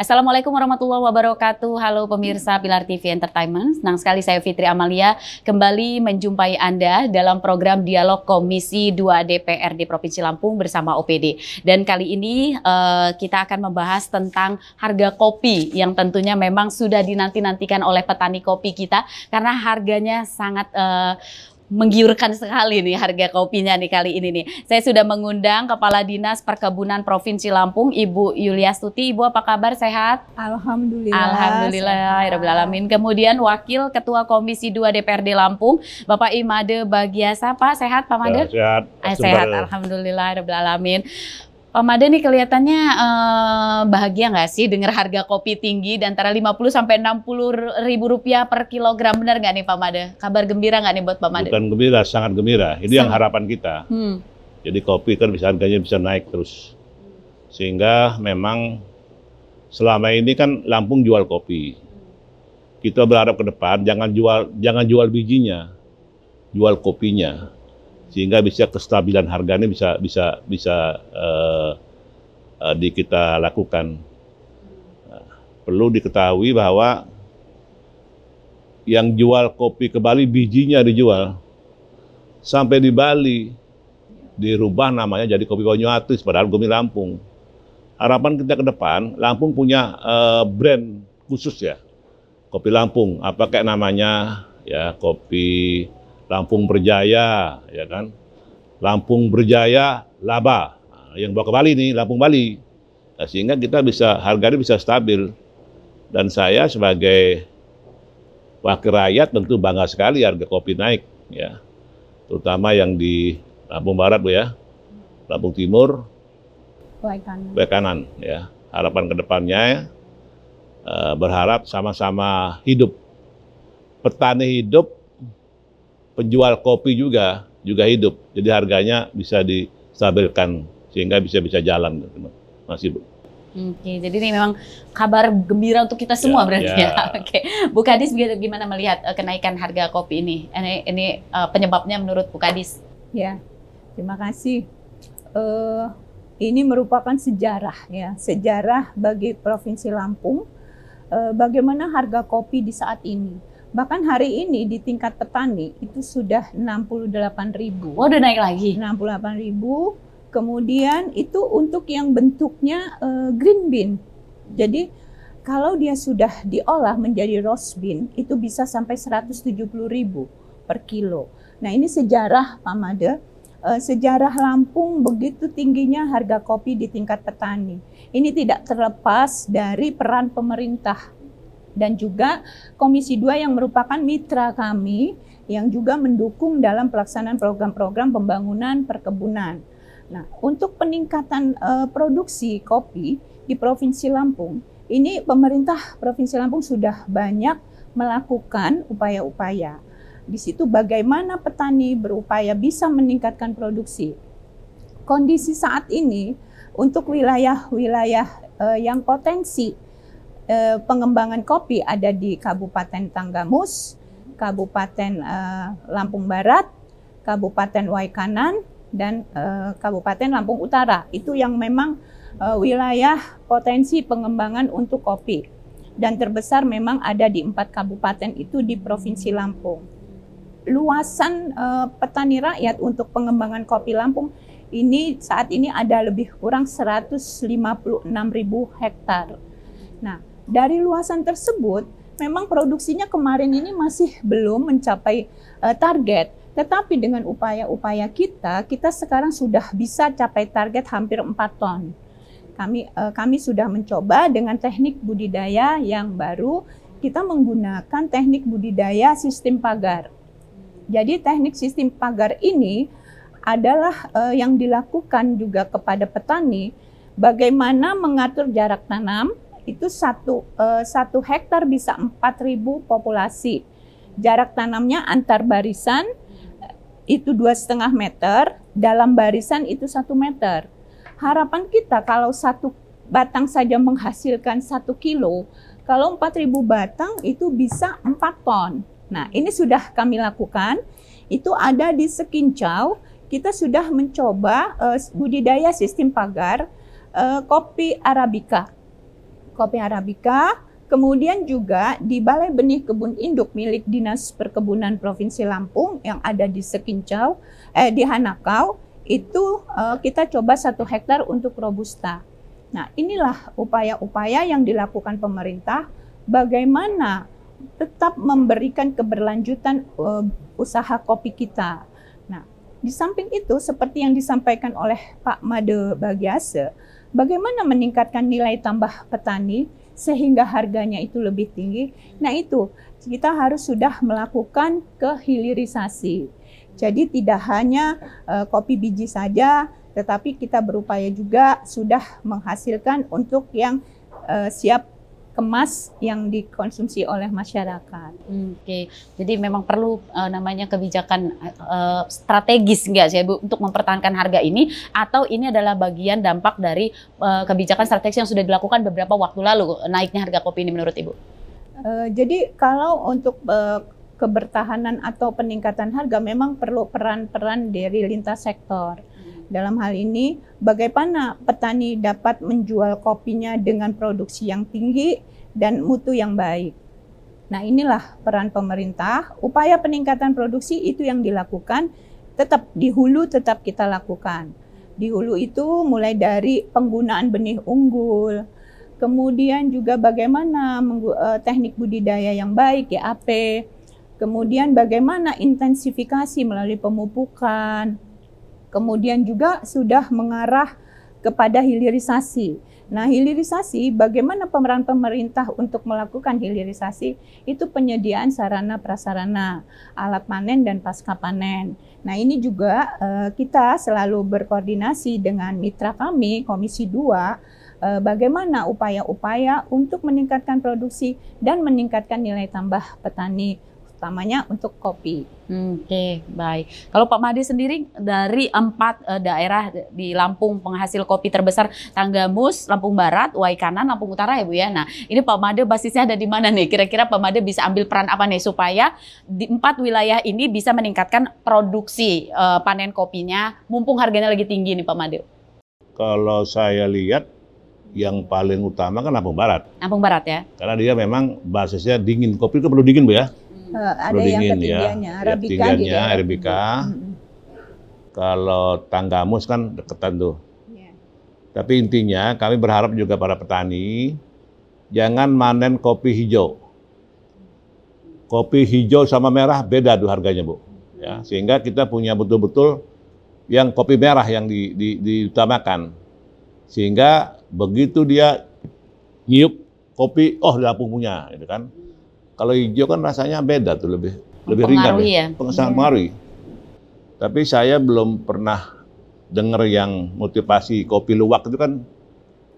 Assalamualaikum warahmatullahi wabarakatuh. Halo pemirsa Pilar TV Entertainment. Senang sekali saya Fitri Amalia kembali menjumpai Anda dalam program Dialog Komisi 2 DPRD Provinsi Lampung bersama OPD. Dan kali ini kita akan membahas tentang harga kopi yang tentunya memang sudah dinanti-nantikan oleh petani kopi kita karena harganya sangat menggiurkan sekali nih harga kopinya nih kali ini nih. Saya sudah mengundang Kepala Dinas Perkebunan Provinsi Lampung, Ibu Yuliastuti. Ibu apa kabar, sehat? Alhamdulillah. Alhamdulillahirobbilalamin. Kemudian Wakil Ketua Komisi 2 DPRD Lampung, Bapak Imade Bagiasa. Pak, sehat Pak Made? Sehat. Sehat, alhamdulillahirobbilalamin. Pak Made nih kelihatannya bahagia nggak sih dengar harga kopi tinggi di antara 50 sampai 60 ribu rupiah per kilogram, benar nggak nih Pak Made? Kabar gembira nggak nih buat Pak Made? Bukan gembira, sangat gembira. Ini yang harapan kita. Jadi kopi kan harganya bisa naik terus. Sehingga memang selama ini kan Lampung jual kopi. Kita berharap ke depan jangan jual bijinya, jual kopinya. Sehingga bisa kestabilan harganya bisa kita lakukan. Perlu diketahui bahwa yang jual kopi ke Bali bijinya dijual, sampai di Bali dirubah namanya jadi kopi Banyuatis, padahal kopi Lampung. Harapan kita ke depan, Lampung punya brand khusus ya, kopi Lampung. Apa kayak namanya ya, kopi Lampung Berjaya, ya kan? Lampung Berjaya Laba, yang bawa ke Bali nih, Lampung Bali. Nah, sehingga kita harganya bisa stabil. Dan saya sebagai wakil rakyat tentu bangga sekali harga kopi naik, ya. Terutama yang di Lampung Barat, Bu ya. Lampung Timur, Baik kanan, ya. Harapan ke depannya berharap sama-sama hidup. Petani hidup, penjual kopi juga hidup, jadi harganya bisa distabilkan sehingga bisa jalan. Masih Bu. Oke, jadi ini memang kabar gembira untuk kita semua berarti ya. Oke, Bu Kadis gimana melihat kenaikan harga kopi ini? Ini penyebabnya menurut Bu Kadis? Ya, terima kasih. Ini merupakan sejarah ya, sejarah bagi Provinsi Lampung. Bagaimana harga kopi di saat ini? Bahkan hari ini di tingkat petani itu sudah 68.000. Oh, udah naik lagi? 68.000. Kemudian itu untuk yang bentuknya green bean. Jadi kalau dia sudah diolah menjadi roast bean itu bisa sampai 170.000 per kilo. Nah, ini sejarah Pak Made. Sejarah Lampung begitu tingginya harga kopi di tingkat petani. Ini tidak terlepas dari peran pemerintah dan juga Komisi 2 yang merupakan mitra kami yang juga mendukung dalam pelaksanaan program-program pembangunan perkebunan. Nah, untuk peningkatan produksi kopi di Provinsi Lampung, ini pemerintah Provinsi Lampung sudah banyak melakukan upaya-upaya. Di situ bagaimana petani berupaya bisa meningkatkan produksi. Kondisi saat ini untuk wilayah-wilayah yang potensi pengembangan kopi ada di Kabupaten Tanggamus, Kabupaten Lampung Barat, Kabupaten Waikanan, dan Kabupaten Lampung Utara. Itu yang memang wilayah potensi pengembangan untuk kopi. Dan terbesar memang ada di 4 kabupaten itu di Provinsi Lampung. Luasan petani rakyat untuk pengembangan kopi Lampung ini saat ini ada lebih kurang 156.000 hektar. Nah, dari luasan tersebut, memang produksinya kemarin ini masih belum mencapai target. Tetapi dengan upaya-upaya kita sekarang sudah bisa capai target hampir 4 ton. Kami sudah mencoba dengan teknik budidaya yang baru, kita menggunakan teknik budidaya sistem pagar. Jadi teknik sistem pagar ini adalah yang dilakukan juga kepada petani, bagaimana mengatur jarak tanam. Itu satu hektar bisa 4.000 populasi. Jarak tanamnya antar barisan itu 2,5 meter, dalam barisan itu 1 meter. Harapan kita kalau satu batang saja menghasilkan 1 kilo, kalau 4.000 batang itu bisa 4 ton. Nah, ini sudah kami lakukan, itu ada di Sekincau, kita sudah mencoba budidaya sistem pagar kopi Arabica. kopi Arabica. Kemudian juga di Balai Benih Kebun Induk milik Dinas Perkebunan Provinsi Lampung yang ada di Sekincau, di Hanakau, itu kita coba 1 hektar untuk Robusta. Nah, inilah upaya-upaya yang dilakukan pemerintah bagaimana tetap memberikan keberlanjutan usaha kopi kita. Nah, di samping itu seperti yang disampaikan oleh Pak Made Bagiase, bagaimana meningkatkan nilai tambah petani sehingga harganya itu lebih tinggi. Nah, itu kita harus sudah melakukan kehilirisasi. Jadi tidak hanya kopi biji saja, tetapi kita berupaya juga sudah menghasilkan untuk yang siap kemas yang dikonsumsi oleh masyarakat. Oke, jadi memang perlu namanya kebijakan strategis enggak sih Bu untuk mempertahankan harga ini, atau ini adalah bagian dampak dari kebijakan strategis yang sudah dilakukan beberapa waktu lalu naiknya harga kopi ini menurut Ibu? Jadi kalau untuk kebertahanan atau peningkatan harga memang perlu peran-peran dari lintas sektor. Dalam hal ini, bagaimana petani dapat menjual kopinya dengan produksi yang tinggi dan mutu yang baik. Nah, inilah peran pemerintah. Upaya peningkatan produksi itu yang dilakukan, tetap di hulu tetap kita lakukan. Di hulu itu mulai dari penggunaan benih unggul, kemudian juga bagaimana teknik budidaya yang baik, GAP, kemudian bagaimana intensifikasi melalui pemupukan, kemudian juga sudah mengarah kepada hilirisasi. Nah, hilirisasi, bagaimana pemeran pemerintah untuk melakukan hilirisasi? Itu penyediaan sarana prasarana, alat panen dan pasca panen. Nah, ini juga kita selalu berkoordinasi dengan mitra kami, Komisi 2, bagaimana upaya-upaya untuk meningkatkan produksi dan meningkatkan nilai tambah petani, utamanya untuk kopi. Oke, baik. Kalau Pak Made sendiri dari 4 daerah di Lampung penghasil kopi terbesar, Tanggamus, Lampung Barat, Waikanan, Lampung Utara ya Bu ya. Nah, ini Pak Made basisnya ada di mana nih? Kira-kira Pak Made bisa ambil peran apa nih supaya di 4 wilayah ini bisa meningkatkan produksi panen kopinya, mumpung harganya lagi tinggi nih Pak Made? Kalau saya lihat yang paling utama kan Lampung Barat. Lampung Barat ya? Karena dia memang basisnya dingin. Kopi itu perlu dingin Bu ya? Ada yang ketiganya, Arabica. Arabica. Kalau Tanggamus kan deketan tuh. Tapi intinya kami berharap juga para petani jangan manen kopi hijau. Kopi hijau sama merah beda tuh harganya Bu. Ya, sehingga kita punya betul-betul yang kopi merah yang diutamakan. Sehingga begitu dia nyiup kopi, oh Lampung punya, gitu kan. Kalau hijau kan rasanya beda tuh, lebih ringan ya. Sangat pengaruhi. Tapi saya belum pernah dengar yang motivasi kopi luwak itu kan,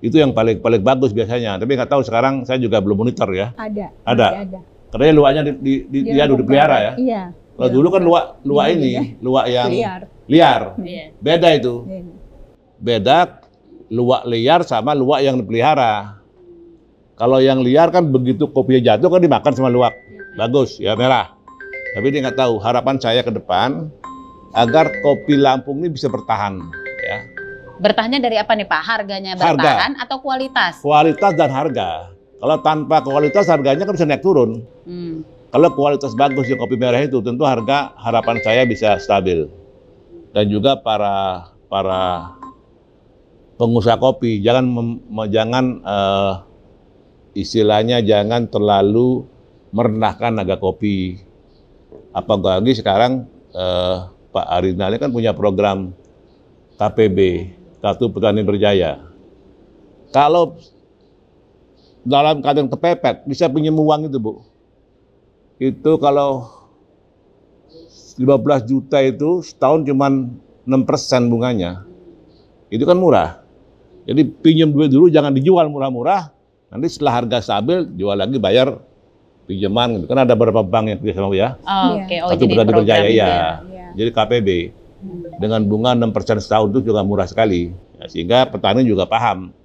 itu yang paling bagus biasanya. Tapi nggak tahu sekarang, saya juga belum monitor ya. Ada. Karena luwaknya dipelihara ya. Iya. Kalau dulu kan luwak ini, luwak yang liar. Beda itu. Beda luwak liar sama luwak yang dipelihara. Kalau yang liar kan begitu kopinya jatuh kan dimakan sama luwak. Bagus, ya merah. Tapi dia nggak tahu, harapan saya ke depan agar kopi Lampung ini bisa bertahan. Ya. Bertahannya dari apa nih Pak? Harganya bertahan atau kualitas? Kualitas dan harga. Kalau tanpa kualitas harganya kan bisa naik turun. Kalau kualitas bagus yang kopi merah itu tentu harapan saya bisa stabil. Dan juga para pengusaha kopi jangan istilahnya jangan terlalu merendahkan harga kopi. Apalagi sekarang Pak Arinali kan punya program KPB, Kartu Petani Berjaya. Kalau dalam keadaan kepepet bisa pinjam uang itu Bu. Itu kalau 15 juta itu setahun cuma 6% bunganya. Itu kan murah. Jadi pinjam duit dulu, jangan dijual murah-murah. Nanti setelah harga stabil, jual lagi bayar pinjaman. Gitu. Kan ada beberapa bank yang kerjasama ya. Kartu Petani Berjaya ya. Jadi KPB dengan bunga 6% setahun itu juga murah sekali. Ya, sehingga petani juga paham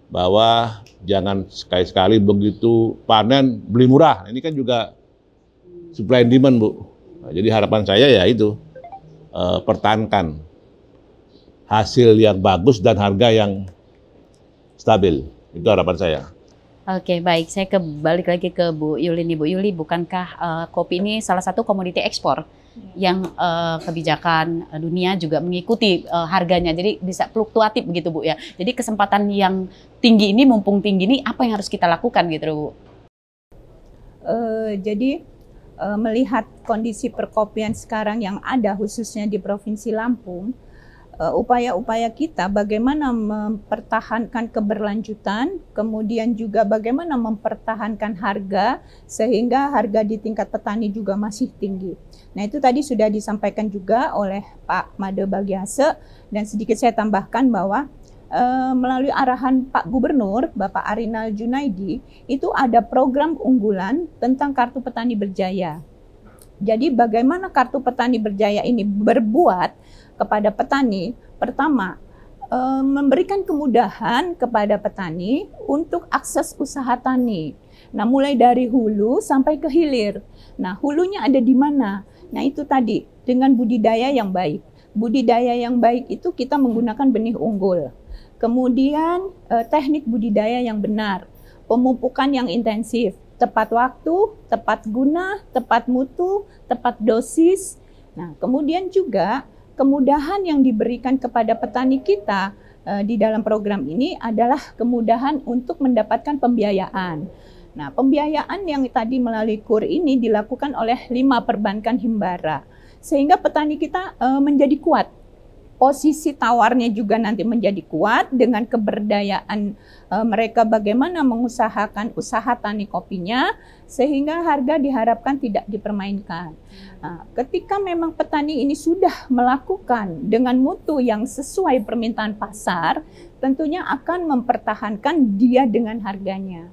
bahwa jangan sekali-sekali begitu panen beli murah. Ini kan juga supply and demand Bu. Nah, jadi harapan saya ya itu pertahankan hasil yang bagus dan harga yang stabil. Itu harapan saya. Oke, baik. Saya balik lagi ke Bu Yuli nih. Bu Yuli, bukankah kopi ini salah satu komoditi ekspor yang kebijakan dunia juga mengikuti harganya, jadi bisa fluktuatif begitu Bu ya. Jadi kesempatan yang tinggi ini, mumpung tinggi ini, apa yang harus kita lakukan gitu Bu? Jadi melihat kondisi perkopian sekarang yang ada khususnya di Provinsi Lampung, upaya-upaya kita bagaimana mempertahankan keberlanjutan, kemudian juga bagaimana mempertahankan harga sehingga harga di tingkat petani juga masih tinggi. Nah, itu tadi sudah disampaikan juga oleh Pak Made Bagiase, dan sedikit saya tambahkan bahwa melalui arahan Pak Gubernur, Bapak Arinal Junaidi, itu ada program unggulan tentang Kartu Petani Berjaya. Jadi bagaimana Kartu Petani Berjaya ini berbuat kepada petani? Pertama, memberikan kemudahan kepada petani untuk akses usaha tani. Nah, mulai dari hulu sampai ke hilir. Nah, hulunya ada di mana? Nah, itu tadi dengan budidaya yang baik. Budidaya yang baik itu kita menggunakan benih unggul. Kemudian teknik budidaya yang benar, pemupukan yang intensif, tepat waktu, tepat guna, tepat mutu, tepat dosis. Nah, kemudian juga kemudahan yang diberikan kepada petani kita di dalam program ini adalah kemudahan untuk mendapatkan pembiayaan. Nah, pembiayaan yang tadi melalui KUR ini dilakukan oleh 5 perbankan himbara, sehingga petani kita menjadi kuat. Posisi tawarnya juga nanti menjadi kuat dengan keberdayaan mereka bagaimana mengusahakan usaha tani kopinya sehingga harga diharapkan tidak dipermainkan. Nah, ketika memang petani ini sudah melakukan dengan mutu yang sesuai permintaan pasar, tentunya akan mempertahankan dia dengan harganya.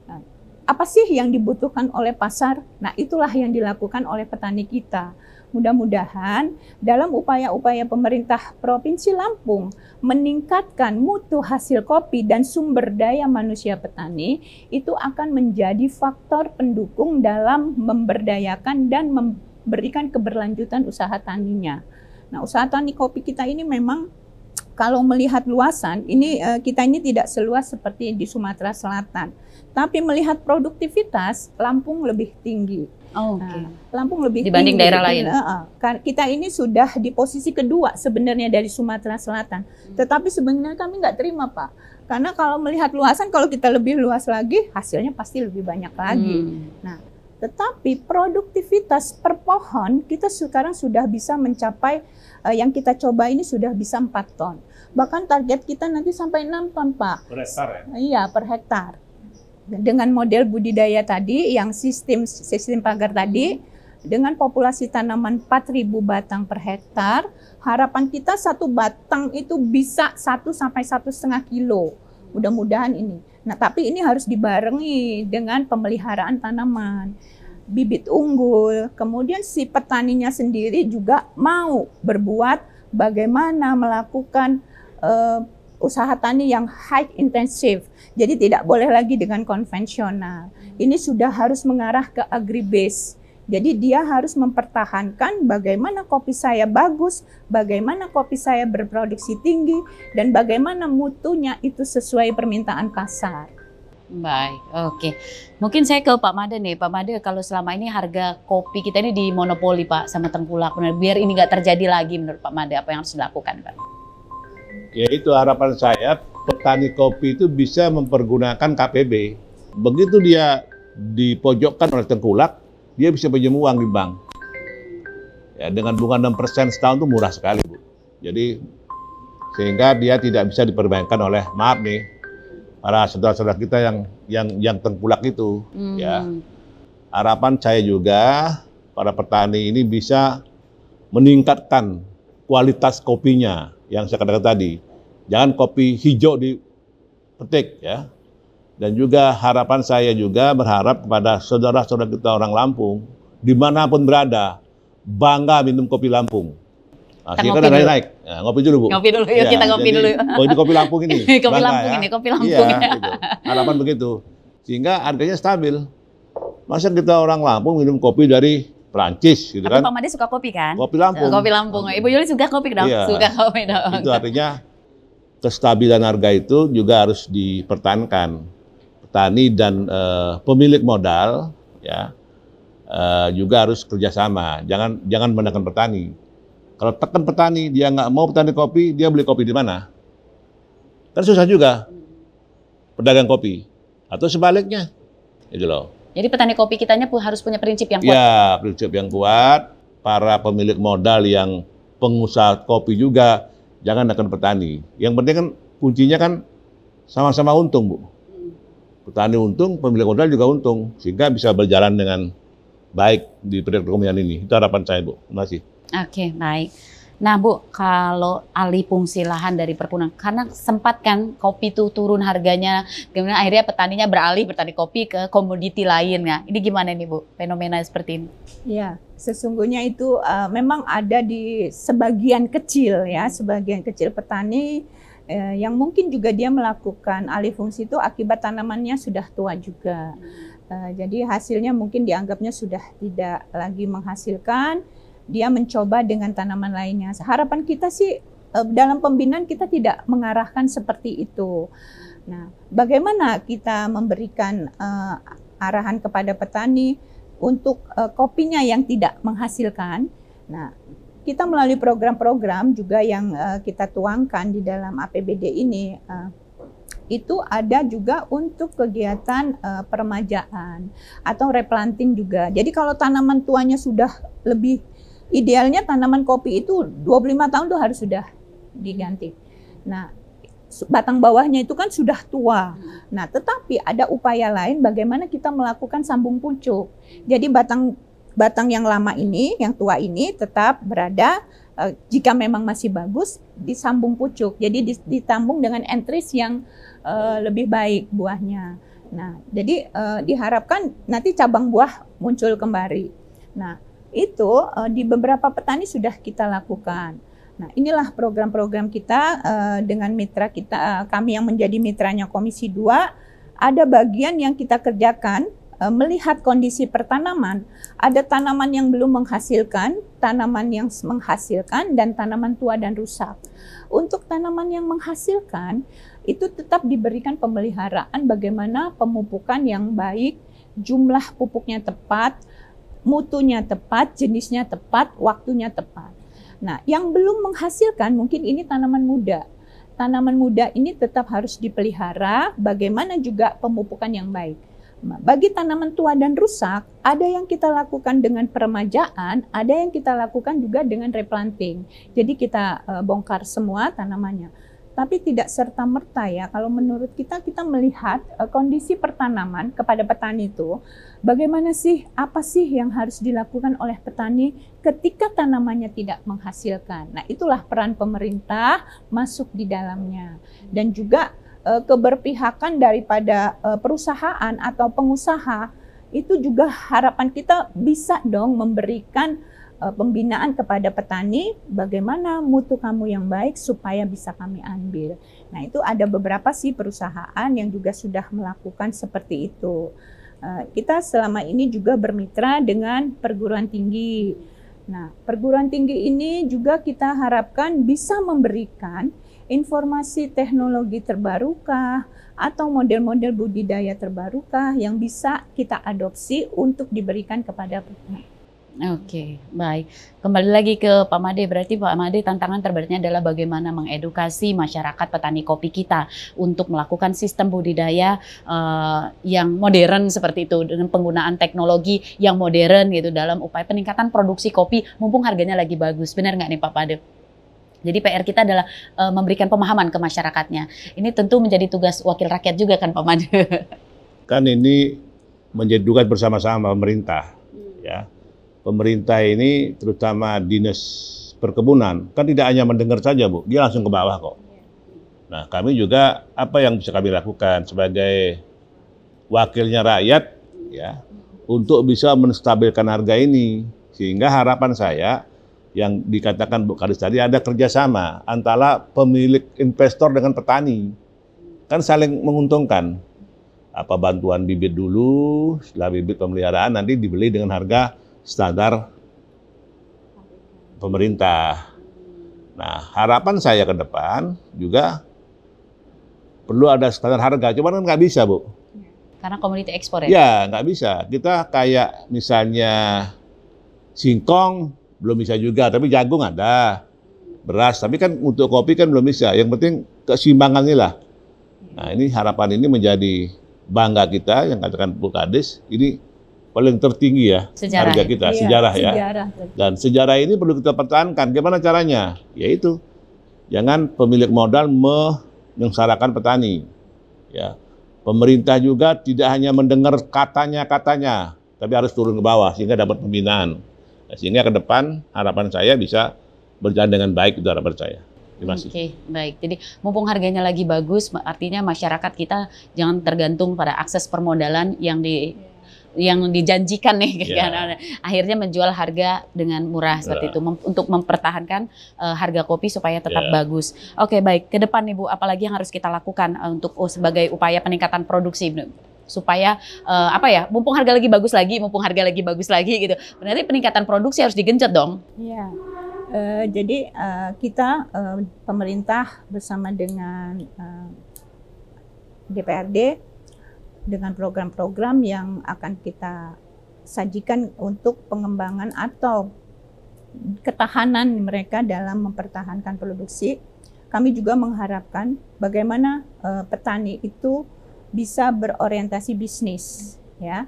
Nah, apa sih yang dibutuhkan oleh pasar? Nah, itulah yang dilakukan oleh petani kita. Mudah-mudahan dalam upaya-upaya pemerintah Provinsi Lampung meningkatkan mutu hasil kopi dan sumber daya manusia petani, itu akan menjadi faktor pendukung dalam memberdayakan dan memberikan keberlanjutan usaha taninya. Nah, usaha tani kopi kita ini memang kalau melihat luasan, ini kita ini tidak seluas seperti di Sumatera Selatan. Tapi melihat produktivitas, Lampung lebih tinggi. Oh, Nah, Lampung lebih dibanding tinggi. daerah lain. Kita ini sudah di posisi kedua sebenarnya dari Sumatera Selatan. Tetapi sebenarnya kami nggak terima, Pak. Karena kalau melihat luasan, kalau kita lebih luas lagi, hasilnya pasti lebih banyak lagi. Nah, tetapi produktivitas per pohon kita sekarang sudah bisa mencapai yang kita coba ini sudah bisa 4 ton. Bahkan target kita nanti sampai 6 ton, Pak. Per hektar ya? Iya, per hektar. Dengan model budidaya tadi, yang sistem pagar tadi, dengan populasi tanaman 4.000 batang per hektar, harapan kita satu batang itu bisa 1 sampai 1,5 kilo. Mudah-mudahan ini. Nah, tapi ini harus dibarengi dengan pemeliharaan tanaman, bibit unggul, kemudian si petaninya sendiri juga mau berbuat bagaimana melakukan usaha tani yang high intensif. Jadi tidak boleh lagi dengan konvensional. Ini sudah harus mengarah ke agribase. Jadi dia harus mempertahankan bagaimana kopi saya bagus, bagaimana kopi saya berproduksi tinggi, dan bagaimana mutunya itu sesuai permintaan pasar. Baik, oke. Mungkin saya ke Pak Made nih. Pak Made, kalau selama ini harga kopi kita ini dimonopoli Pak sama tengkulak, biar ini nggak terjadi lagi menurut Pak Made, apa yang harus dilakukan Pak? Ya itu harapan saya, petani kopi itu bisa mempergunakan KPB. Begitu dia dipojokkan oleh tengkulak, dia bisa pinjam uang di bank. Ya, dengan bunga 6% setahun itu murah sekali, Bu. Jadi sehingga dia tidak bisa dipermainkan oleh, maaf nih, para saudara-saudara kita yang tengkulak itu. Ya, harapan saya juga para petani ini bisa meningkatkan kualitas kopinya yang saya katakan tadi. Jangan kopi hijau dipetik ya. Dan juga harapan saya juga berharap kepada saudara-saudara kita orang Lampung, dimanapun berada, bangga minum kopi Lampung. Nah, kan ada naik. Nah, ngopi dulu, Bu. Ngopi dulu, yuk kita ngopi dulu. Oh, ini kopi Lampung ini. Kopi bangga, Lampung ya? ini, kopi Lampung. Iya, gitu. Harapan begitu. Sehingga harganya stabil. Masa kita orang Lampung minum kopi dari Perancis, gitu Tapi kan? Pak Made suka kopi kan? Kopi Lampung. Kopi Lampung. Ibu Yuli suka kopi dong? Iya. Suka kopi dong. Itu artinya kestabilan harga itu juga harus dipertahankan. petani dan pemilik modal ya juga harus kerjasama. Jangan menekan petani. Kalau tekan petani, dia nggak mau petani kopi, dia beli kopi di mana? Kan susah juga pedagang kopi. Atau sebaliknya, gitu loh. Jadi petani kopi kitanya harus punya prinsip yang kuat. Ya, prinsip yang kuat. Para pemilik modal yang pengusaha kopi juga jangan tekan petani. Yang penting kan kuncinya kan sama-sama untung, Bu. Petani untung, pemilik modal juga untung, sehingga bisa berjalan dengan baik di perekonomian ini. Itu harapan saya, Bu. Terima kasih. Oke, baik. Nah, Bu, kalau alih fungsi lahan dari perkebunan, karena sempat kan kopi itu turun harganya, kemudian akhirnya petaninya beralih bertani kopi ke komoditi lain. Nah, ini gimana nih, Bu, fenomena seperti ini? Ya, sesungguhnya itu memang ada di sebagian kecil ya, sebagian kecil petani yang mungkin juga dia melakukan alih fungsi itu akibat tanamannya sudah tua juga. Jadi hasilnya mungkin dianggapnya sudah tidak lagi menghasilkan. Dia mencoba dengan tanaman lainnya. Harapan kita sih dalam pembinaan kita tidak mengarahkan seperti itu. Nah, bagaimana kita memberikan arahan kepada petani untuk kopinya yang tidak menghasilkan? Nah, kita melalui program-program juga yang kita tuangkan di dalam APBD ini, itu ada juga untuk kegiatan peremajaan atau replanting juga. Jadi kalau tanaman tuanya sudah lebih, idealnya tanaman kopi itu 25 tahun tuh harus sudah diganti. Nah, batang bawahnya itu kan sudah tua. Nah, tetapi ada upaya lain bagaimana kita melakukan sambung pucuk. Jadi batang yang lama ini, yang tua ini tetap berada, jika memang masih bagus disambung pucuk. Jadi ditambung dengan entris yang lebih baik buahnya. Nah, jadi diharapkan nanti cabang buah muncul kembali. Nah, itu di beberapa petani sudah kita lakukan. Nah, inilah program-program kita dengan mitra kita, kami yang menjadi mitranya Komisi 2, ada bagian yang kita kerjakan melihat kondisi pertanaman. Ada tanaman yang belum menghasilkan, tanaman yang menghasilkan, dan tanaman tua dan rusak. Untuk tanaman yang menghasilkan, itu tetap diberikan pemeliharaan bagaimana pemupukan yang baik, jumlah pupuknya tepat, mutunya tepat, jenisnya tepat, waktunya tepat. Nah, yang belum menghasilkan mungkin ini tanaman muda. Tanaman muda ini tetap harus dipelihara, bagaimana juga pemupukan yang baik. Bagi tanaman tua dan rusak, ada yang kita lakukan dengan peremajaan, ada yang kita lakukan juga dengan replanting. Jadi kita bongkar semua tanamannya. Tapi tidak serta-merta ya, kalau menurut kita melihat kondisi pertanaman kepada petani itu, bagaimana sih, apa sih yang harus dilakukan oleh petani ketika tanamannya tidak menghasilkan. Nah, itulah peran pemerintah masuk di dalamnya. Dan juga keberpihakan daripada perusahaan atau pengusaha, itu juga harapan kita bisa dong memberikan pembinaan kepada petani, bagaimana mutu kamu yang baik supaya bisa kami ambil. Nah, itu ada beberapa sih perusahaan yang juga sudah melakukan seperti itu. Kita selama ini juga bermitra dengan perguruan tinggi. Nah, perguruan tinggi ini juga kita harapkan bisa memberikan informasi teknologi terbarukah atau model-model budidaya terbarukah yang bisa kita adopsi untuk diberikan kepada petani. Oke, baik. Kembali lagi ke Pak Made, berarti Pak Made tantangan terberatnya adalah bagaimana mengedukasi masyarakat petani kopi kita untuk melakukan sistem budidaya yang modern seperti itu, dengan penggunaan teknologi yang modern gitu dalam upaya peningkatan produksi kopi mumpung harganya lagi bagus. Benar nggak nih Pak Made? Jadi PR kita adalah memberikan pemahaman ke masyarakatnya. Ini tentu menjadi tugas wakil rakyat juga kan Pak Made? Kan ini menjadi tugas bersama-sama pemerintah, ya. Pemerintah ini terutama dinas perkebunan kan tidak hanya mendengar saja, Bu, dia langsung ke bawah kok. Nah, kami juga apa yang bisa kami lakukan sebagai wakilnya rakyat ya untuk bisa menstabilkan harga ini, sehingga harapan saya yang dikatakan Bu Kadis tadi ada kerjasama antara pemilik investor dengan petani, kan saling menguntungkan. Apa bantuan bibit dulu, setelah bibit pemeliharaan nanti dibeli dengan harga standar pemerintah. Nah, harapan saya ke depan juga perlu ada standar harga. Cuman kan nggak bisa, Bu. Karena komoditi ekspor ya? Ya, nggak bisa. Kita kayak misalnya singkong belum bisa juga, tapi jagung ada, beras. Tapi kan untuk kopi kan belum bisa. Yang penting keseimbangan inilah. Nah, ini harapan ini menjadi bangga kita yang katakan Bu Kades. Ini paling tertinggi ya Sejarah. harga kita, Iya, sejarah ya. sejarah. Dan sejarah ini perlu kita pertahankan. Gimana caranya? Yaitu jangan pemilik modal menyengsarakan petani. Ya, pemerintah juga tidak hanya mendengar katanya, tapi harus turun ke bawah sehingga dapat pembinaan. Nah, sehingga ke depan harapan saya bisa berjalan dengan baik, itu harapan saya. Terima kasih. Oke, baik. Jadi mumpung harganya lagi bagus, artinya masyarakat kita jangan tergantung pada akses permodalan yang dijanjikan nih, kan? Akhirnya menjual harga dengan murah seperti itu untuk mempertahankan harga kopi supaya tetap bagus. Oke, baik. Ke depan nih Bu, apalagi yang harus kita lakukan untuk sebagai upaya peningkatan produksi supaya mumpung harga lagi bagus lagi gitu. Berarti peningkatan produksi harus digenjot dong. Iya. Jadi kita pemerintah bersama dengan DPRD dengan program-program yang akan kita sajikan untuk pengembangan atau ketahanan mereka dalam mempertahankan produksi. Kami juga mengharapkan bagaimana petani itu bisa berorientasi bisnis, ya.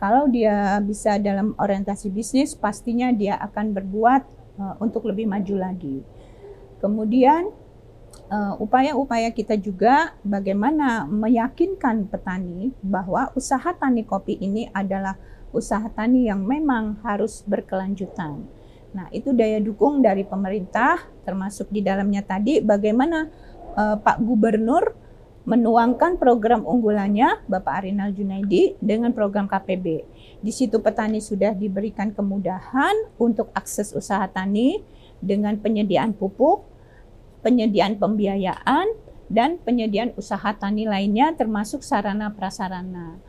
Kalau dia bisa dalam orientasi bisnis, pastinya dia akan berbuat untuk lebih maju lagi. Kemudian upaya-upaya kita juga bagaimana meyakinkan petani bahwa usaha tani kopi ini adalah usaha tani yang memang harus berkelanjutan. Nah, itu daya dukung dari pemerintah, termasuk di dalamnya tadi bagaimana Pak Gubernur menuangkan program unggulannya Bapak Arinal Junaidi dengan program KPB. Di situ petani sudah diberikan kemudahan untuk akses usaha tani dengan penyediaan pupuk, penyediaan pembiayaan, dan penyediaan usaha tani lainnya termasuk sarana prasarana.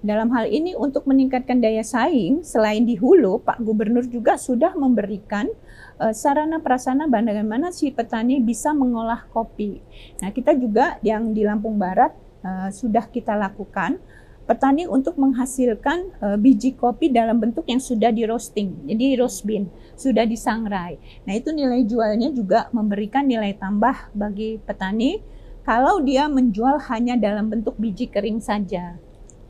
Dalam hal ini untuk meningkatkan daya saing, selain di hulu, Pak Gubernur juga sudah memberikan sarana prasarana bagaimana si petani bisa mengolah kopi. Nah, kita juga yang di Lampung Barat sudah kita lakukan petani untuk menghasilkan biji kopi dalam bentuk yang sudah di roasting, jadi roast bean, sudah disangrai. Nah, itu nilai jualnya juga memberikan nilai tambah bagi petani kalau dia menjual hanya dalam bentuk biji kering saja.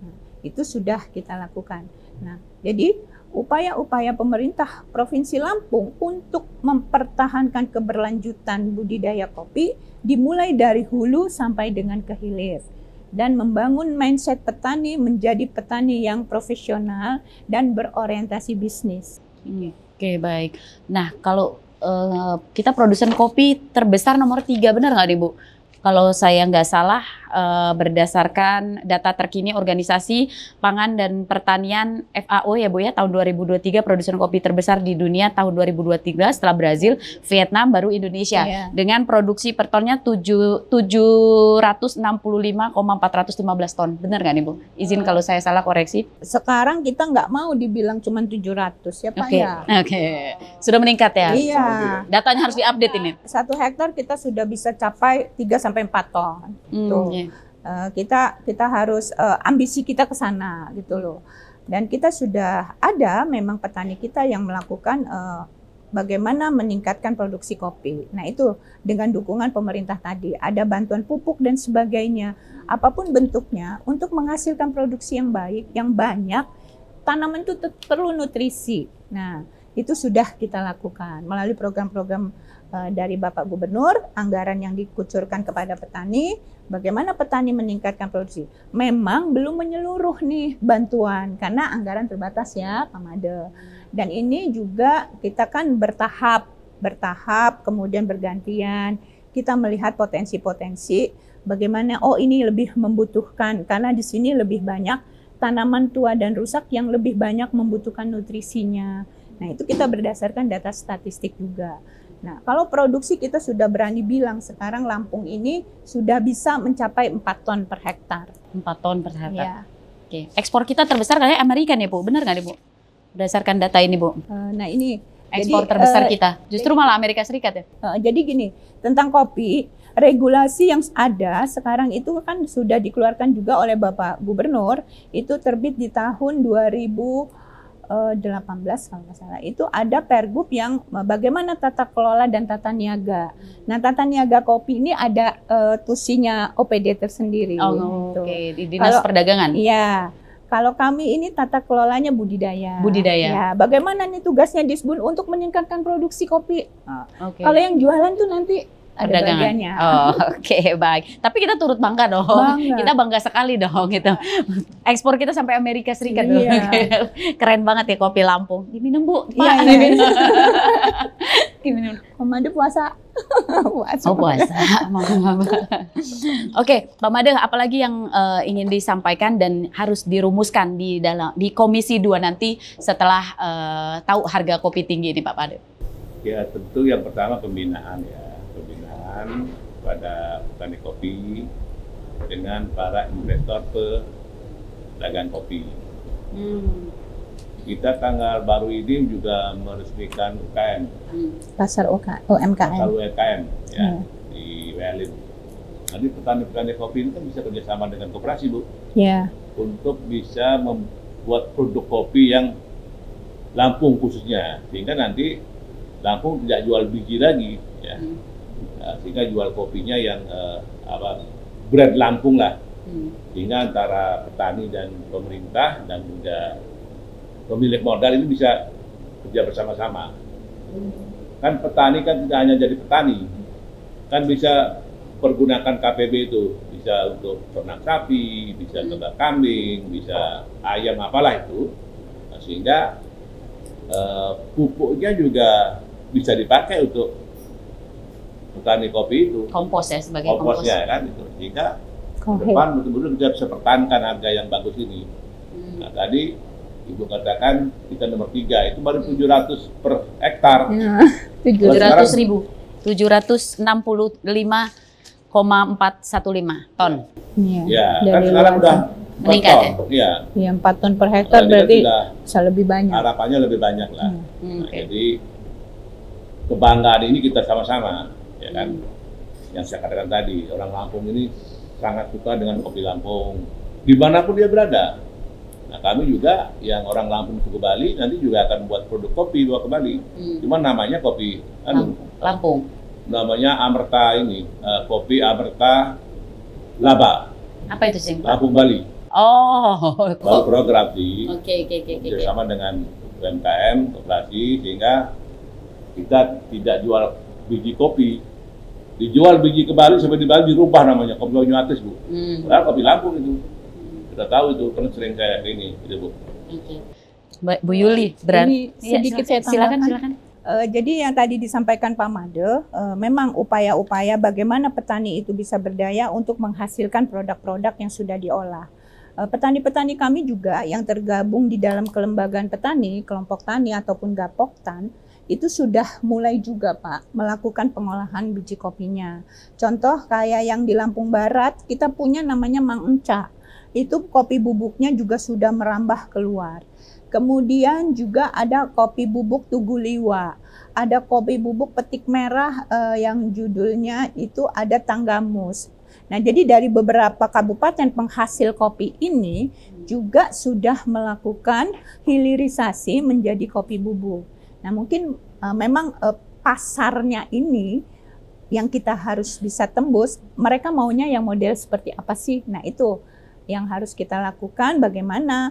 Nah, itu sudah kita lakukan. Nah, jadi upaya-upaya pemerintah Provinsi Lampung untuk mempertahankan keberlanjutan budidaya kopi dimulai dari hulu sampai dengan ke hilir. Dan membangun mindset petani menjadi petani yang profesional dan berorientasi bisnis. Oke, baik. Nah, kalau kita produsen kopi terbesar nomor 3, benar nggak nih Bu? Kalau saya nggak salah, berdasarkan data terkini Organisasi Pangan dan Pertanian FAO ya Bu ya, tahun 2023 produsen kopi terbesar di dunia tahun 2023 setelah Brazil, Vietnam, baru Indonesia. Dengan produksi per tonnya 765,415 ton. Benar nggak nih Bu? Izin kalau saya salah koreksi. Sekarang kita nggak mau dibilang cuma 700 ya Pak ya. Oke. Sudah meningkat ya? Iya. Datanya harus diupdate ini. 1 hektar kita sudah bisa capai 3-4 ton. Kita harus ambisi kita ke sana gitu loh. Dan kita sudah ada memang petani kita yang melakukan bagaimana meningkatkan produksi kopi. Nah, itu dengan dukungan pemerintah tadi, ada bantuan pupuk dan sebagainya. Apapun bentuknya untuk menghasilkan produksi yang baik, yang banyak, tanaman itu perlu nutrisi. Nah, itu sudah kita lakukan melalui program-program dari Bapak Gubernur, anggaran yang dikucurkan kepada petani, bagaimana petani meningkatkan produksi. Memang belum menyeluruh nih bantuan, karena anggaran terbatas ya Pak Made. Dan ini juga kita kan bertahap, kemudian bergantian, kita melihat potensi-potensi, bagaimana, ini lebih membutuhkan, karena di sini lebih banyak tanaman tua dan rusak yang lebih banyak membutuhkan nutrisinya. Nah, itu kita berdasarkan data statistik juga. Nah, kalau produksi kita sudah berani bilang sekarang Lampung ini sudah bisa mencapai 4 ton per hektar. 4 ton per hektar. Ya. Oke. Ekspor kita terbesar kayaknya Amerika nih Bu, benar nggak nih Bu? Berdasarkan data ini Bu. Nah, ini ekspor terbesar kita, justru malah Amerika Serikat ya? Jadi gini, tentang kopi, regulasi yang ada sekarang itu kan sudah dikeluarkan juga oleh Bapak Gubernur, itu terbit di tahun 2018 kalau nggak salah. Itu ada Pergub yang bagaimana tata kelola dan tata niaga. Nah, tata niaga kopi ini ada tusinya OPD tersendiri. Oh, gitu. oke, di Dinas Perdagangan. Iya. Kalau kami ini tata kelolanya budidaya. Budidaya. Ya, bagaimana nih tugasnya Disbun untuk meningkatkan produksi kopi? Oke. Kalau yang jualan tuh nanti ada bagiannya. Oh, oke, baik. Tapi kita turut bangga dong. Bangga. Kita bangga sekali dong gitu. Ekspor kita sampai Amerika Serikat dong. Iya. Keren banget ya kopi Lampung. Diminum, Bu. Pak. Iya, iya. Diminum. Diminum. Komando puasa. Puasa. Oh, puasa. Oke, Pak Made, apalagi yang ingin disampaikan dan harus dirumuskan di Komisi 2 nanti setelah tahu harga kopi tinggi ini, Pak Made? Ya, tentu yang pertama pembinaan ya. Pembinaan pada petani kopi dengan para investor pedagang kopi. Kita tanggal baru ini juga meresmikan UKM, Pasar pasar UMKM. UMKM ya, di Welin. Nanti petani-petani kopi ini kan bisa kerjasama dengan koperasi, Bu, Ya. untuk bisa membuat produk kopi yang Lampung khususnya, sehingga nanti Lampung tidak jual biji lagi, ya. Nah, sehingga jual kopinya yang brand Lampung lah, sehingga antara petani dan pemerintah dan juga pemilik modal ini bisa kerja bersama-sama. Kan petani kan tidak hanya jadi petani, kan bisa pergunakan KPB itu, bisa untuk ternak sapi, bisa ternak kambing, bisa ayam apalah itu, nah, sehingga pupuknya juga bisa dipakai untuk petani kopi itu. Kompos ya, sebagai kompos. Komposnya kan itu, sehingga ke depan betul-betul kita bisa pertahankan harga yang bagus ini. Nah, tadi Ibu katakan kita nomor 3, itu baru 700 per hektar. 700.000, 765,415 ton. Ya, Dari kan sekarang udah meningkat ya? Iya. Ya, 4 ton per hektar Tadi kan berarti sudah bisa lebih banyak. harapannya lebih banyak lah. Nah, Oke. jadi kebanggaan ini kita sama-sama, ya kan? Yang saya katakan tadi, orang Lampung ini sangat suka dengan kopi Lampung, dimanapun dia berada. Nah, kami juga yang orang Lampung ke Bali nanti juga akan buat produk kopi bawa ke Bali. Cuman namanya kopi Lampung. Namanya Amerta ini, kopi Amerta Laba. Apa itu sih? Lampung Bali. Oh, Baru program sih. Oke. Bersama dengan UMKM, koperasi, sehingga kita tidak jual biji kopi. Dijual biji ke Bali, sampai di Bali dirubah namanya kopi Banyuatis, Bu. Padahal kopi Lampung itu. Kita tahu itu, kan sering kayak gini, gitu, Bu. Oke. Bu Yuli, berarti sedikit saya tambahkan. silakan. Jadi yang tadi disampaikan Pak Made, memang upaya-upaya bagaimana petani itu bisa berdaya untuk menghasilkan produk-produk yang sudah diolah. Petani-petani kami juga yang tergabung di dalam kelembagaan petani, kelompok tani ataupun Gapoktan, itu sudah mulai juga Pak melakukan pengolahan biji kopinya. Contoh kayak yang di Lampung Barat, kita punya namanya Mang Enca. Itu kopi bubuknya juga sudah merambah keluar. Kemudian juga ada kopi bubuk Tugu Liwa, ada kopi bubuk Petik Merah yang judulnya itu ada Tanggamus. Nah, jadi dari beberapa kabupaten penghasil kopi ini juga sudah melakukan hilirisasi menjadi kopi bubuk. Nah, mungkin memang pasarnya ini yang kita harus bisa tembus, mereka maunya yang model seperti apa sih? Nah, itu yang harus kita lakukan, bagaimana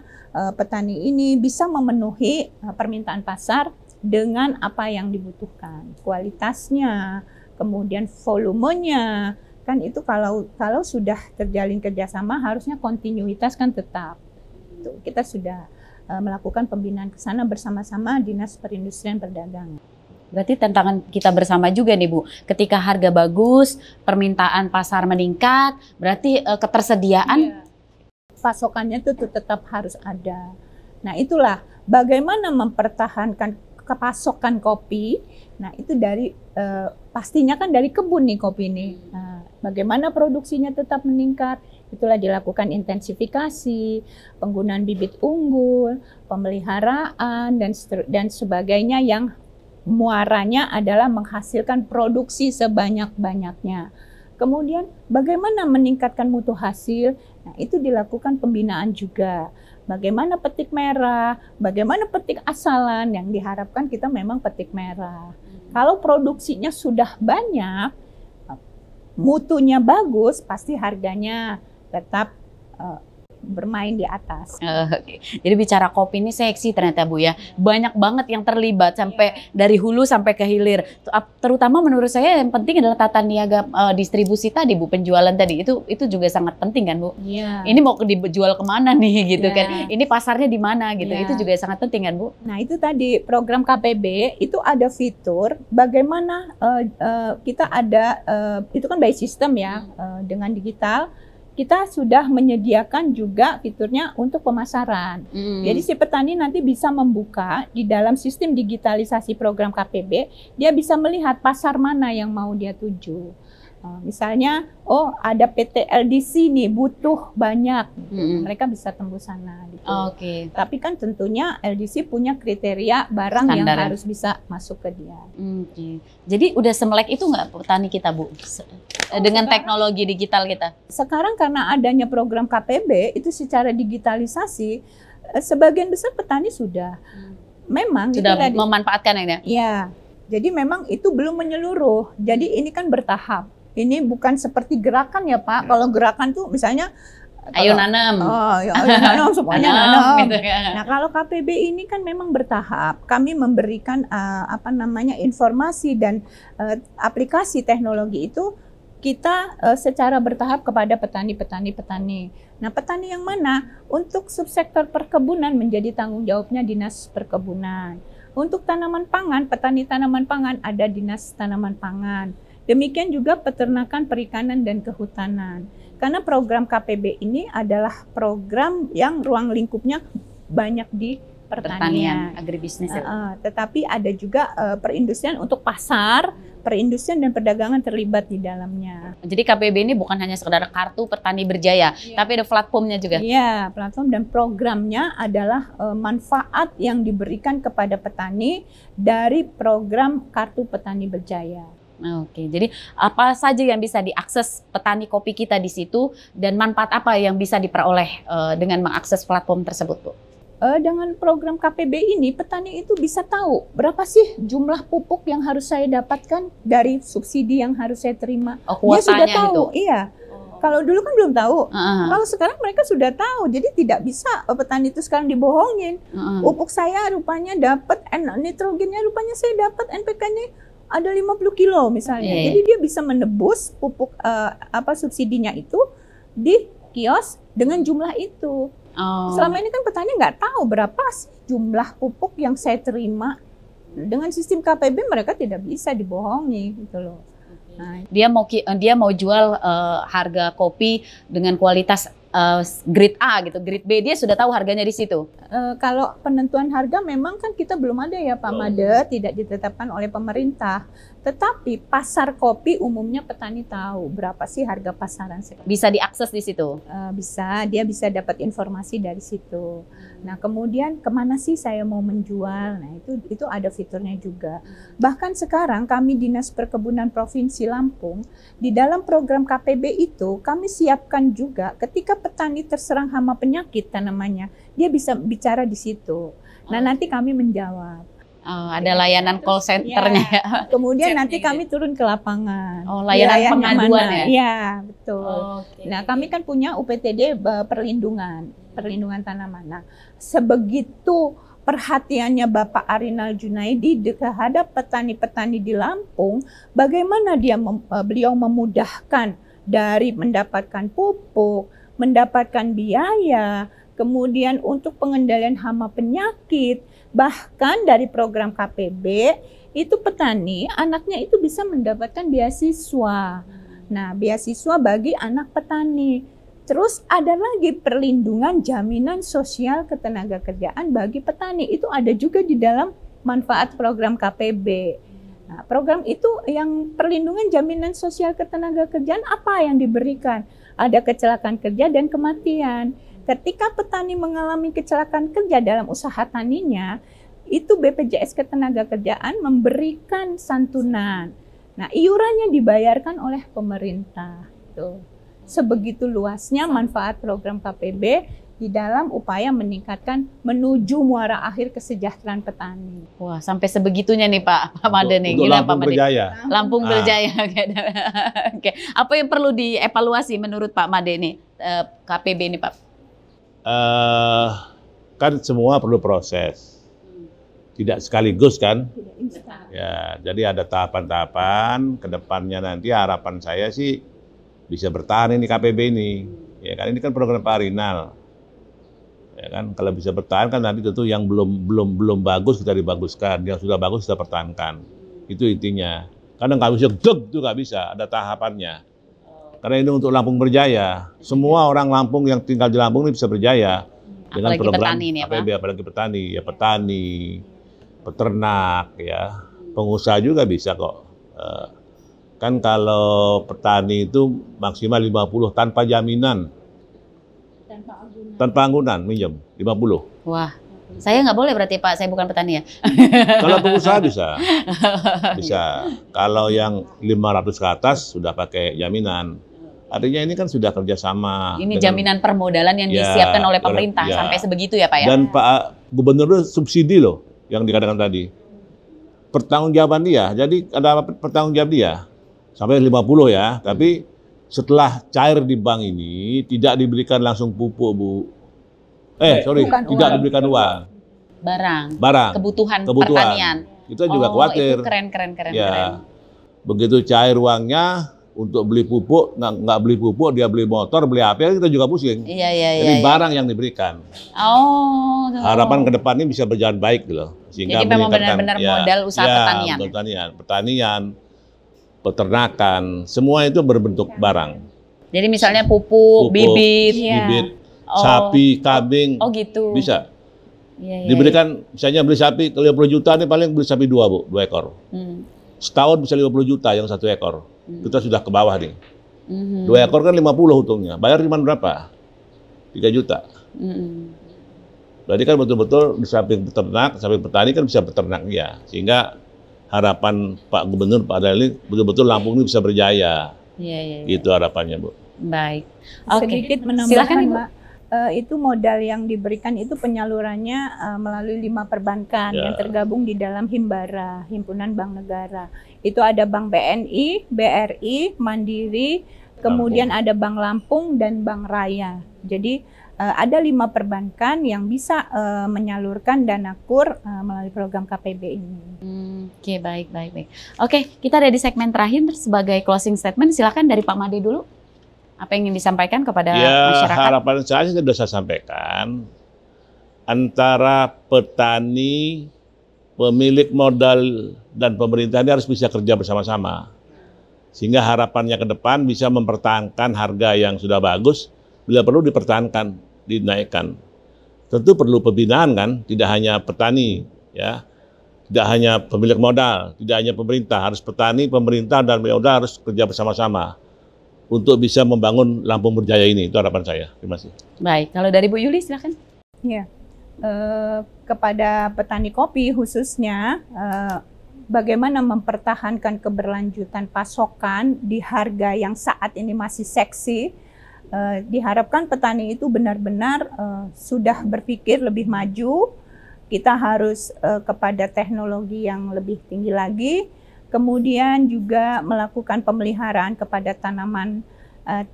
petani ini bisa memenuhi permintaan pasar dengan apa yang dibutuhkan, kualitasnya, kemudian volumenya, kan itu kalau sudah terjalin kerjasama harusnya kontinuitas kan tetap. Tuh, kita sudah melakukan pembinaan ke sana bersama-sama Dinas Perindustrian Perdagangan. Berarti tantangan kita bersama juga nih Bu, ketika harga bagus, permintaan pasar meningkat, berarti ketersediaan pasokannya itu tetap harus ada. Nah, itulah bagaimana mempertahankan pasokan kopi. Nah, itu dari pastinya kan dari kebun nih kopi ini. Nah, bagaimana produksinya tetap meningkat? Itulah dilakukan intensifikasi, penggunaan bibit unggul, pemeliharaan dan sebagainya yang muaranya adalah menghasilkan produksi sebanyak-banyaknya. Kemudian bagaimana meningkatkan mutu hasil? Nah, itu dilakukan pembinaan juga. Bagaimana petik merah, bagaimana petik asalan, yang diharapkan kita memang petik merah. Kalau produksinya sudah banyak, mutunya bagus, pasti harganya tetap bermain di atas. Oke. Jadi bicara kopi ini seksi ternyata Bu ya. Banyak banget yang terlibat sampai dari hulu sampai ke hilir. Terutama menurut saya yang penting adalah tata niaga distribusi tadi Bu, penjualan tadi. Itu juga sangat penting kan Bu? Iya. Ini mau dijual kemana nih gitu Iya. kan. Ini pasarnya di mana gitu. Iya. Itu juga sangat penting kan Bu? Nah, itu tadi program KPB itu ada fitur bagaimana kita ada itu kan by system ya, dengan digital. Kita sudah menyediakan juga fiturnya untuk pemasaran. Jadi si petani nanti bisa membuka di dalam sistem digitalisasi program KPB, dia bisa melihat pasar mana yang mau dia tuju. Misalnya, oh ada PT LDC nih butuh banyak, mereka bisa tembus sana. Gitu. Oke. Tapi kan tentunya LDC punya kriteria barang yang Standar. harus bisa masuk ke dia. Oke. Jadi udah semelek itu nggak petani kita Bu? Dengan teknologi digital kita? Sekarang karena adanya program KPB itu secara digitalisasi, sebagian besar petani sudah. Memang Sudah itu tadi. memanfaatkan ya? Ya, jadi memang itu belum menyeluruh. Jadi ini kan bertahap. Ini bukan seperti gerakan ya Pak. Kalau gerakan tuh misalnya Ayo nanam. Oh, ya, ayo nanam semuanya Nanam, nanam. gitu kan. Nah, kalau KPB ini kan memang bertahap. Kami memberikan informasi dan aplikasi teknologi itu kita secara bertahap kepada petani. Nah, petani yang mana? Untuk subsektor perkebunan menjadi tanggung jawabnya Dinas Perkebunan. Untuk tanaman pangan, petani tanaman pangan ada Dinas Tanaman Pangan. Demikian juga peternakan, perikanan, dan kehutanan. Karena program KPB ini adalah program yang ruang lingkupnya banyak di pertanian. Agribisnis. Tetapi ada juga perindustrian untuk pasar, perindustrian dan perdagangan terlibat di dalamnya. Jadi KPB ini bukan hanya sekedar kartu petani berjaya, tapi ada platformnya juga. Iya, platform dan programnya adalah manfaat yang diberikan kepada petani dari program Kartu Petani Berjaya. Oke, jadi apa saja yang bisa diakses petani kopi kita di situ dan manfaat apa yang bisa diperoleh dengan mengakses platform tersebut, Bu? Dengan program KPB ini, petani itu bisa tahu berapa sih jumlah pupuk yang harus saya dapatkan dari subsidi yang harus saya terima. Oh, Dia sudah kuotanya tahu, gitu? Iya. Kalau dulu kan belum tahu. Kalau sekarang mereka sudah tahu, jadi tidak bisa petani itu sekarang dibohongin. Pupuk saya rupanya dapat, nitrogennya rupanya saya dapat, NPK-nya ada 50 kilo misalnya. Jadi dia bisa menebus pupuk subsidinya itu di kios dengan jumlah itu. Selama ini kan petani nggak tahu berapa sih jumlah pupuk yang saya terima. Dengan sistem KPB mereka tidak bisa dibohongi gitu loh. Nah, Dia mau jual harga kopi dengan kualitas grade A gitu, grade B dia sudah tahu harganya di situ. Kalau penentuan harga memang kan kita belum ada ya Pak Made, tidak ditetapkan oleh pemerintah. Tetapi pasar kopi umumnya petani tahu berapa sih harga pasaran sekarang. Bisa diakses di situ. Dia bisa dapat informasi dari situ. Nah, kemudian kemana sih saya mau menjual? Nah, itu ada fiturnya juga. Bahkan sekarang kami Dinas Perkebunan Provinsi Lampung di dalam program KPB itu kami siapkan juga ketika petani terserang hama penyakit tanamannya, dia bisa bicara di situ. Nah, nanti kami menjawab. Ada layanan call centernya ya. Kemudian nanti kami turun ke lapangan. Oh, layanan pengaduan ya? Iya, betul. Okay. Nah, kami kan punya UPTD perlindungan tanaman. Nah, sebegitu perhatiannya Bapak Arinal Junaidi terhadap petani-petani di Lampung, bagaimana beliau memudahkan dari mendapatkan pupuk, mendapatkan biaya, kemudian untuk pengendalian hama penyakit, bahkan dari program KPB itu petani anaknya itu bisa mendapatkan beasiswa. Nah, beasiswa bagi anak petani. Terus ada lagi perlindungan jaminan sosial ketenagakerjaan bagi petani. Itu ada juga di dalam manfaat program KPB. Nah, program itu yang perlindungan jaminan sosial ketenagakerjaan apa yang diberikan? Ada kecelakaan kerja dan kematian. Ketika petani mengalami kecelakaan kerja dalam usaha taninya, itu BPJS Ketenagakerjaan memberikan santunan. Nah, iurannya dibayarkan oleh pemerintah. Tuh. Sebegitu luasnya manfaat program KPB di dalam upaya meningkatkan menuju muara akhir kesejahteraan petani. Wah, sampai sebegitunya nih Pak Made nih. Untuk Gila, Lampung Pak Made. Berjaya. Lampung Berjaya. Oke. Apa yang perlu dievaluasi menurut Pak Made nih KPB ini Pak? Kan semua perlu proses. Tidak sekaligus kan? Ya, jadi ada tahapan-tahapan. Kedepannya nanti harapan saya sih bisa bertahan ini KPB ini. Ya kan ini kan program Pak Rinal. Ya kan, kalau bisa bertahan kan nanti tentu yang belum bagus kita dibaguskan, yang sudah bagus kita pertahankan. Itu intinya. Karena nggak bisa deg itu nggak bisa, ada tahapannya. Karena ini untuk Lampung Berjaya. Semua orang Lampung yang tinggal di Lampung ini bisa berjaya dengan Apalagi program petani ini ya, Pak? KPB, apalagi petani, ya petani, peternak, ya pengusaha juga bisa kok. Kan kalau petani itu maksimal 50 tanpa jaminan. Tanpa anggunan minjem 50. Wah, saya nggak boleh berarti Pak, saya bukan petani ya. Kalau pengusaha bisa. Bisa. Kalau yang 500 ke atas sudah pakai jaminan. Artinya ini kan sudah kerjasama. Ini jaminan permodalan yang disiapkan oleh pemerintah sampai sebegitu ya Pak ya? Dan Pak Gubernur subsidi loh yang dikatakan tadi. Pertanggungjawaban dia. Jadi ada pertanggungjawab dia. Sampai 50 ya, tapi setelah cair di bank ini tidak diberikan langsung pupuk, Bu. Tidak diberikan uang. Barang. Kebutuhan pertanian. Kita juga khawatir. Itu keren. Ya. Begitu cair uangnya untuk beli pupuk, nggak beli pupuk, dia beli motor, beli apa, kita juga pusing. Iya. Jadi barang yang diberikan. Harapan ke depan ini bisa berjalan baik gitu loh. Jadi memang benar-benar modal usaha pertanian. Pertanian, peternakan, semua itu berbentuk barang. Jadi misalnya pupuk, bibit, sapi, kambing, gitu. Bisa. Iya. Diberikan, misalnya beli sapi, kalau 50 juta ini paling beli sapi 2, Bu, 2 ekor. Setahun bisa 50 juta yang 1 ekor. Kita sudah ke bawah nih. 2 ekor kan 50 utungnya. Bayar cuma berapa? 3 juta. Berarti kan betul-betul di samping peternak, samping petani kan bisa peternak ya. Sehingga harapan Pak Gubernur, Pak Dali, betul-betul Lampung ini bisa berjaya. Iya. Itu harapannya, Bu. Baik. Sedikit menambahkan, Mbak. Itu modal yang diberikan itu penyalurannya melalui 5 perbankan yang tergabung di dalam Himbara, Himpunan Bank Negara. Itu ada Bank BNI, BRI, Mandiri, kemudian ada Bank Lampung dan Bank Raya. Jadi ada 5 perbankan yang bisa menyalurkan dana KUR melalui program KPB ini. Oke, baik. Oke, kita ada di segmen terakhir sebagai closing statement. Silakan dari Pak Made dulu. Apa yang ingin disampaikan kepada masyarakat? Harapan saya sudah saya sampaikan. Antara petani, pemilik modal, dan pemerintah ini harus bisa kerja bersama-sama. Sehingga harapannya ke depan bisa mempertahankan harga yang sudah bagus, bila perlu dipertahankan, dinaikkan. Tentu perlu pembinaan kan, tidak hanya petani, ya, tidak hanya pemilik modal, tidak hanya pemerintah, harus petani, pemerintah, dan modal harus kerja bersama-sama untuk bisa membangun Lampung Berjaya ini. Itu harapan saya. Terima kasih. Baik, kalau dari Bu Yuli silakan. Ya, kepada petani kopi khususnya, bagaimana mempertahankan keberlanjutan pasokan di harga yang saat ini masih seksi. Diharapkan petani itu benar-benar sudah berpikir lebih maju. Kita harus kepada teknologi yang lebih tinggi lagi. Kemudian juga melakukan pemeliharaan kepada tanaman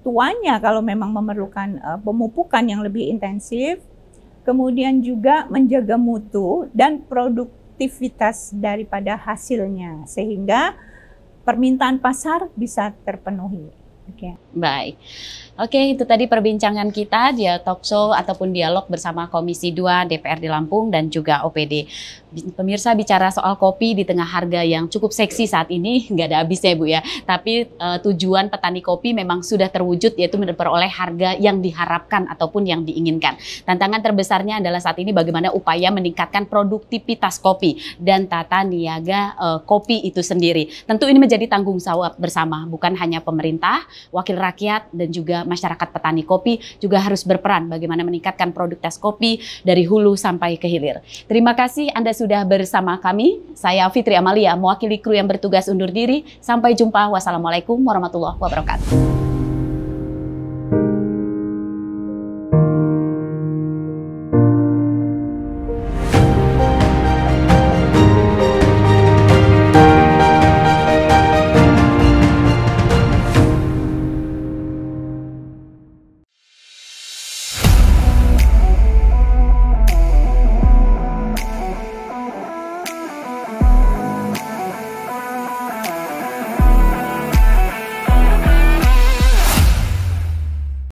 tuanya kalau memang memerlukan pemupukan yang lebih intensif. Kemudian juga menjaga mutu dan produktivitas daripada hasilnya sehingga permintaan pasar bisa terpenuhi. Baik. Oke, itu tadi perbincangan kita di talkshow ataupun dialog bersama Komisi 2 DPRD Lampung dan juga OPD. Pemirsa, bicara soal kopi di tengah harga yang cukup seksi saat ini, nggak ada habisnya Bu ya. Tapi tujuan petani kopi memang sudah terwujud, yaitu memperoleh harga yang diharapkan ataupun yang diinginkan. Tantangan terbesarnya adalah saat ini bagaimana upaya meningkatkan produktivitas kopi dan tata niaga kopi itu sendiri. Tentu ini menjadi tanggung jawab bersama, bukan hanya pemerintah, wakil rakyat, dan juga masyarakat petani kopi juga harus berperan bagaimana meningkatkan produktivitas kopi dari hulu sampai ke hilir. Terima kasih Anda sudah bersama kami. Saya Fitri Amalia, mewakili kru yang bertugas undur diri. Sampai jumpa. Wassalamualaikum warahmatullahi wabarakatuh.